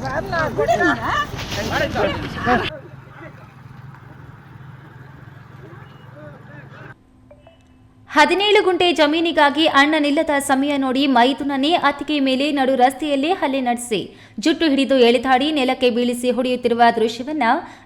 17 ಗುಂಟೆ ಜಮೀನಿಗಾಗಿ ಅಣ್ಣನಿಲ್ಲದ ಸಮಯ ನೋಡಿ ಮೈದುನನೇ ಅತ್ತಿಗೆ ಮೇಲೆ ನಡು ರಸ್ತೆಯಲ್ಲೇ ಹಲ್ಲೆ ನಡೆಸಿ ಜುಟ್ಟು ಹಿಡಿದು ಎಳೆದಾಡಿ ನೆಲಕ್ಕೆ ಬೀಳಿಸಿ ಹೊಡೆಯುತ್ತಿರುವ ದೃಶ್ಯವನ್ನ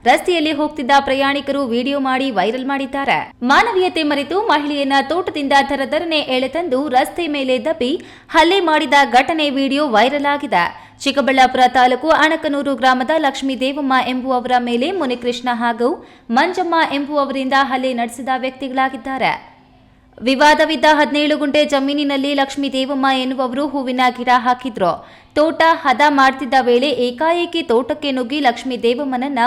ರಸ್ತೆಯಲ್ಲಿ ಹೋಗ್ತಿದ್ದ ಪ್ರಯಾಣಿಕರು ವಿಡಿಯೋ ಮಾಡಿ ವೈರಲ್ ಮಾಡಿದ್ದಾರೆ. ಮಾನವೀಯತೆ ಮರೆತು ಮಹಿಳೆಯನ್ನ ತೋಟದಿಂದ ದರದರನೆ ಎಳೆತಂದು ರಸ್ತೆ ಮೇಲೆ ದಬ್ಬಿ ಹಲ್ಲೆ ಮಾಡಿದ ಘಟನೆ ವಿಡಿಯೋ ವೈರಲ್ ಆಗಿದೆ. ಚಿಕ್ಕಬಳ್ಳಾಪುರ ತಾಲೂಕು ಅಣಕನೂರು ಗ್ರಾಮದ ಲಕ್ಷ್ಮೀ ದೇವಮ್ಮ ಎಂಬುವವರ ಮೇಲೆ ಮುನಿಕೃಷ್ಣ ಹಾಗೂ ಮಂಜಮ್ಮ ಎಂಬುವವರಿಂದ ಹಲ್ಲೆ ನಡೆಸಿದ ವ್ಯಕ್ತಿಗಳಾಗಿದ್ದಾರೆ. ವಿವಾದವಿದ್ದ 17 ಗುಂಟೆ ಜಮೀನಿನಲ್ಲಿ ಲಕ್ಷ್ಮೀ ದೇವಮ್ಮ ಎನ್ನುವವರು ಹೂವಿನ ಗಿಡ ಹಾಕಿದ್ರು. ತೋಟ ಹದ ಮಾಡ್ತಿದ್ದ ವೇಳೆ ಏಕಾಏಕಿ ತೋಟಕ್ಕೆ ನುಗ್ಗಿ ಲಕ್ಷ್ಮೀ ದೇವಮ್ಮನನ್ನ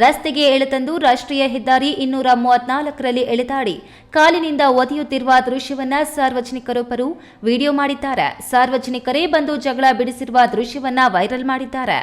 ರಸ್ತೆಗೆ ಎಳೆತಂದು ರಾಷ್ಟ್ರೀಯ ಹೆದ್ದಾರಿ 234ರಲ್ಲಿ ಎಳೆದಾಡಿ ಕಾಲಿನಿಂದ ಒದೆಯುತ್ತಿರುವ ದೃಶ್ಯವನ್ನ ಸಾರ್ವಜನಿಕರೊಬ್ಬರು ವಿಡಿಯೋ ಮಾಡಿದ್ದಾರೆ. ಸಾರ್ವಜನಿಕರೇ ಬಂದು ಜಗಳ ಬಿಡಿಸಿರುವ ದೃಶ್ಯವನ್ನ ವೈರಲ್ ಮಾಡಿದ್ದಾರೆ.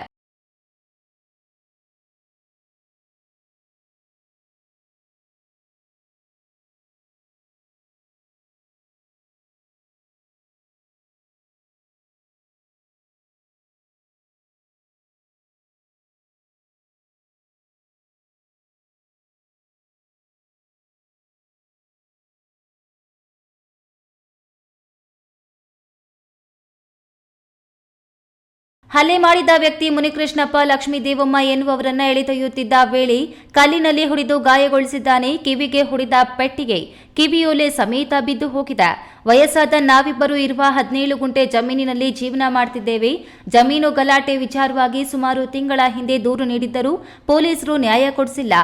ಹಲ್ಲೆ ಮಾಡಿದ ವ್ಯಕ್ತಿ ಮುನಿಕೃಷ್ಣಪ್ಪ ಲಕ್ಷ್ಮೀ ದೇವಮ್ಮ ಎನ್ನುವವರನ್ನ ಎಳೆದೊಯ್ಯುತ್ತಿದ್ದ ವೇಳೆ ಕಲ್ಲಿನಲ್ಲಿ ಹೊಡೆದು ಗಾಯಗೊಳಿಸಿದ್ದಾನೆ. ಕಿವಿಗೆ ಹೊಡೆದ ಪೆಟ್ಟಿಗೆ ಕಿವಿಯೋಲೆ ಸಮೇತ ಬಿದ್ದು ಹೋಗಿದೆ. ವಯಸ್ಸಾದ ನಾವಿಬ್ಬರು ಇರುವ 17 ಗುಂಟೆ ಜಮೀನಿನಲ್ಲಿ ಜೀವನ ಮಾಡ್ತಿದ್ದೇವೆ. ಜಮೀನು ಗಲಾಟೆ ವಿಚಾರವಾಗಿ ಸುಮಾರು ತಿಂಗಳ ಹಿಂದೆ ದೂರು ನೀಡಿದ್ದರೂ ಪೊಲೀಸರು ನ್ಯಾಯ ಕೊಡಿಸಿಲ್ಲ.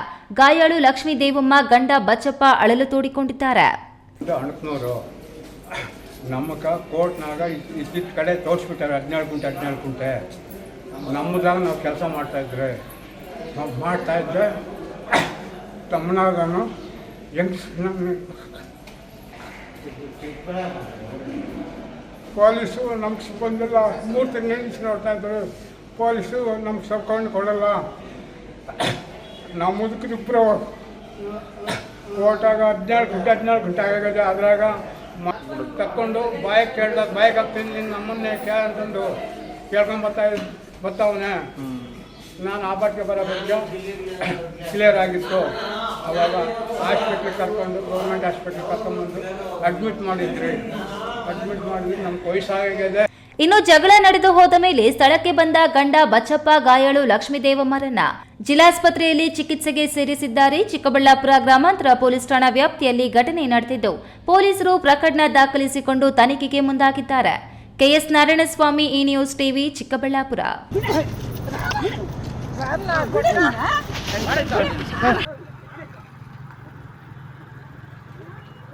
ಗಾಯಾಳು ಲಕ್ಷ್ಮೀ ದೇವಮ್ಮ ಗಂಡ ಬಚ್ಚಪ್ಪ ಅಳಲು ತೋಡಿಕೊಂಡಿದ್ದಾರೆ. ನಮ್ಮಕ ಕೋರ್ಟ್ನಾಗ ಇದ್ದಿದ್ದ ಕಡೆ ತೋರಿಸ್ಬಿಟ್ಟಾರೆ 17 ಗುಂಟೆ ನಮ್ಮದಾಗ ನಾವು ಕೆಲಸ ಮಾಡ್ತಾಯಿದ್ರೆ ತಮ್ಮನಾಗನು ಪೊಲೀಸು ನಮ್ಗೆ ಬಂದಿಲ್ಲ. 3 ತಿಂಗಳು ನೋಡ್ತಾಯಿದ್ರು. ಪೊಲೀಸು ನಮ್ಗೆ ಸರ್ಕೊಂಡು ಕೊಡಲ್ಲ. ನಾವು ಮುದುಕರಿಬ್ಬರು ಓಟಾಗ 17 ಗುಂಟೆ ಆಗಿದೆ. ಅದ್ರಾಗ ತಕ್ಕೊಂಡು ಬಾಯಕ್ಕೆ ಕೇಳ್ದಾಗ ಬಾಯಕ್ಕೆ ಹಾಕ್ತೀನಿ ನಿನ್ನ ನಮ್ಮನ್ನೇ ಅಂತಂದು ಕೇಳ್ಕೊಂಡು ಬರ್ತಾವನೆ. ನಾನು ಆ ಬಾಟ್ಗೆ ಬರೋ ಬಗ್ಗೆ ಕ್ಲಿಯರ್ ಆಗಿತ್ತು. ಅವಾಗ ಹಾಸ್ಪಿಟ್ಲಿಗೆ ಕರ್ಕೊಂಡು ಗೌರ್ಮೆಂಟ್ ಹಾಸ್ಪಿಟ್ಲಿಗೆ ಕರ್ಕೊಂಡ್ಬಂದು ಅಡ್ಮಿಟ್ ಮಾಡಿದ್ವಿ. ನಮ್ಗೆ ವಯಸ್ಸಾಗಿದೆ. ಇನ್ನು ಜಗಳ ನಡೆದು ಹೋದ ಮೇಲೆ ಸ್ಥಳಕ್ಕೆ ಬಂದ ಗಂಡ ಬಚ್ಚಪ್ಪ ಗಾಯಾಳು ಲಕ್ಷ್ಮೀ ದೇವಮ್ಮರನ್ನ ಜಿಲ್ಲಾಸ್ಪತ್ರೆಯಲ್ಲಿ ಚಿಕಿತ್ಸೆಗೆ ಸೇರಿಸಿದ್ದಾರೆ. ಚಿಕ್ಕಬಳ್ಳಾಪುರ ಗ್ರಾಮಾಂತರ ಪೊಲೀಸ್ ಠಾಣಾ ವ್ಯಾಪ್ತಿಯಲ್ಲಿ ಘಟನೆ ನಡೆದಿದ್ದು ಪೊಲೀಸರು ಪ್ರಕರಣ ದಾಖಲಿಸಿಕೊಂಡು ತನಿಖೆಗೆ ಮುಂದಾಗಿದ್ದಾರೆ. ಕೆಎಸ್ ನಾರಾಯಣಸ್ವಾಮಿ, ಈ ನ್ಯೂಸ್ ಟಿವಿ, ಚಿಕ್ಕಬಳ್ಳಾಪುರ.